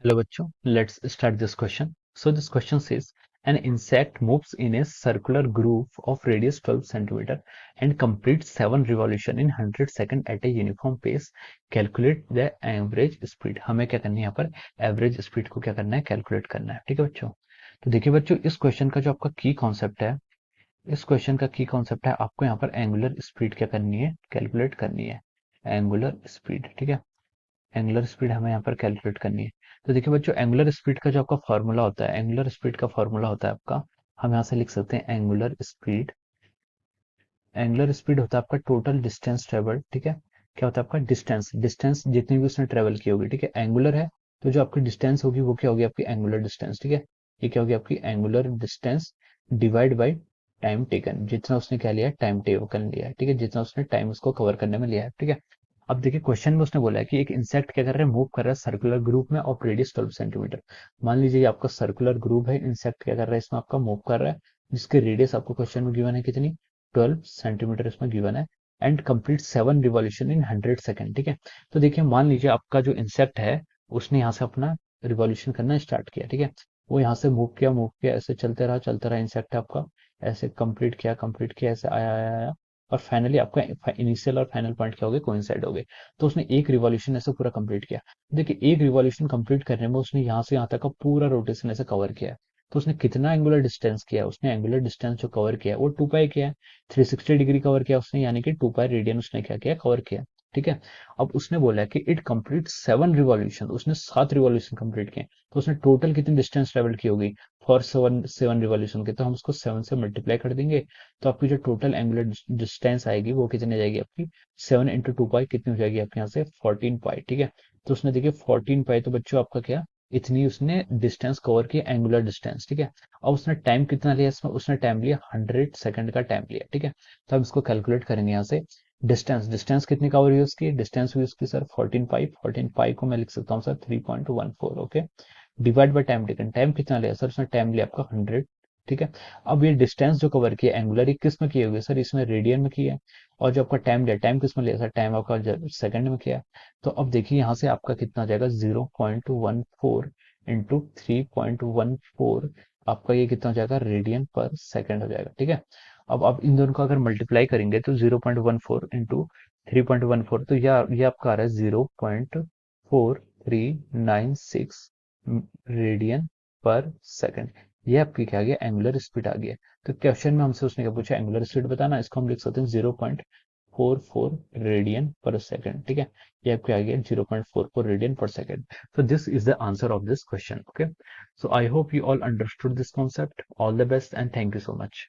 Hello बच्चों, let's start this question. So this question says an insect moves in a circular groove of radius 12 centimeter and completes 7 revolution in 100 second at a uniform pace. Calculate the average speed. हमें क्या करनी है यहाँ पर average speed को क्या करना है कैलकुलेट करना है। ठीक है बच्चों, तो देखिए बच्चों इस क्वेश्चन का जो आपका की कॉन्सेप्ट है, इस क्वेश्चन का की कॉन्सेप्ट है आपको यहाँ पर एंगुलर स्पीड क्या करनी है कैलकुलेट करनी है। एंगुलर स्पीड, ठीक है, एंगुलर स्पीड हमें यहाँ पर कैलकुलेट करनी है। तो देखिए बच्चों एंगुलर स्पीड का जो आपका फॉर्मूला होता है, एंगुलर स्पीड का फॉर्मूला होता है आपका, हम यहाँ से लिख सकते हैं एंगुलर स्पीड। एंगुलर स्पीड होता है आपका टोटल डिस्टेंस ट्रेवल, ठीक है। क्या होता है आपका डिस्टेंस, डिस्टेंस जितनी भी उसने ट्रेवल की होगी, ठीक है। एंगुलर है तो जो आपकी डिस्टेंस होगी वो क्या होगी आपकी एंगुलर डिस्टेंस, ठीक है। ये क्या होगी आपकी angular distance divide by time taken, जितना उसने क्या लिया है टाइम टेकन लिया है, ठीक है, जितना उसने टाइम उसको कवर करने में लिया है, ठीक है। अब देखिए क्वेश्चन में उसने बोला है कि एक इंसेक्ट क्या कर रहा है, मूव कर रहा है सर्कुलर ग्रुप में ऑफ रेडियस 12 सेंटीमीटर। मान लीजिए ये आपका सर्कुलर ग्रुप है, इंसेक्ट क्या कर रहा है इसमें आपका मूव कर रहा है, जिसके रेडियस आपको क्वेश्चन में गिवन है कितनी 12 सेंटीमीटर इसमें गिवन है। And complete 7 revolution in 100 second, ठीक है। तो देखिए मान लीजिए आपका जो इंसेक्ट है उसने यहाँ से अपना रिवॉल्यूशन करना स्टार्ट किया, ठीक है। वो यहाँ से मूव किया, ऐसे चलते रहा इंसेक्ट आपका, ऐसे कंप्लीट किया, ऐसे आया आया आया, और फाइनली आपका इनिशियल और फाइनल पॉइंट क्या हो गए कोइंसाइड हो गए। तो उसने एक रिवॉल्यूशन ऐसे पूरा कंप्लीट किया। देखिए एक रिवॉल्यूशन कंप्लीट करने में उसने यहाँ से यहाँ तक का पूरा रोटेशन ऐसे कवर किया है। तो उसने कितना एंगुलर डिस्टेंस किया, उसने एंगुलर डिस्टेंस जो कवर किया है वो 2 पाई किया है, 360 डिग्री कवर किया उसने, यानी कि 2 पाई रेडियन उसने क्या किया कवर किया, ठीक है। अब उसने बोला है कि इट कंप्लीट 7 रिवॉल्यूशन, उसने 7 रिवॉल्यूशन कंप्लीट किए, तो उसने टोटल कितनी डिस्टेंस ट्रेवल की होगी फॉर 7 रिवॉल्यूशन के, तो हम उसको 7 से मल्टीप्लाई कर देंगे। तो आपकी जो टोटल एंगुलर डिस्टेंस आएगी वो कितनी जाएगी आपकी 7 इंटू 2 पाई कितनी हो जाएगी आपके यहाँ से 14 पाई, ठीक है। तो उसने देखिए 14 पाई, तो बच्चों आपका क्या इतनी उसने डिस्टेंस कवर की एंगुलर डिस्टेंस, ठीक है। अब उसने टाइम कितना लिया इसमें, उसने टाइम लिया 100 सेकंड का टाइम लिया, ठीक है। तो अब इसको कैलकुलेट करेंगे यहाँ से। डिस्टेंस, डिस्टेंस कितनी कवर हुई उसकी, डिस्टेंस हुई उसकी सर 14 पाई, 14 पाई को मैं लिख सकता हूँ sir 3.14, okay. Divide by time taken, time कितना लिया सर उसने, टाइम लिया आपका 100, ठीक है। अब ये डिस्टेंस जो कवर किया एंगुलर ये किस में किए हुए सर, इसमें रेडियन में किया है। और जो आपका टाइम लिया, टाइम किस में लिया सर, टाइम आपका सेकंड में किया है। तो अब देखिए यहाँ से आपका कितना आ जाएगा 0.14 इंटू 3.14, आपका ये कितना हो जाएगा रेडियन पर सेकंड हो जाएगा, ठीक है। अब आप इन दोनों को अगर मल्टीप्लाई करेंगे तो 0.14 इंटू 3.14, तो ये आपका आ रहा है 0.4396 रेडियन पर सेकंड। ये आपकी क्या आ गया एंगुलर स्पीड आ गया। तो क्वेश्चन में हमसे उसने क्या पूछा एंगुलर स्पीड बताना, इसको हम लिख सकते हैं 0.44 रेडियन पर सेकंड, ठीक है। ये आपके आ गया 0.44 रेडियन पर second. So this is the answer of this question. Okay. So I hope you all understood this concept. All the best and thank you so much.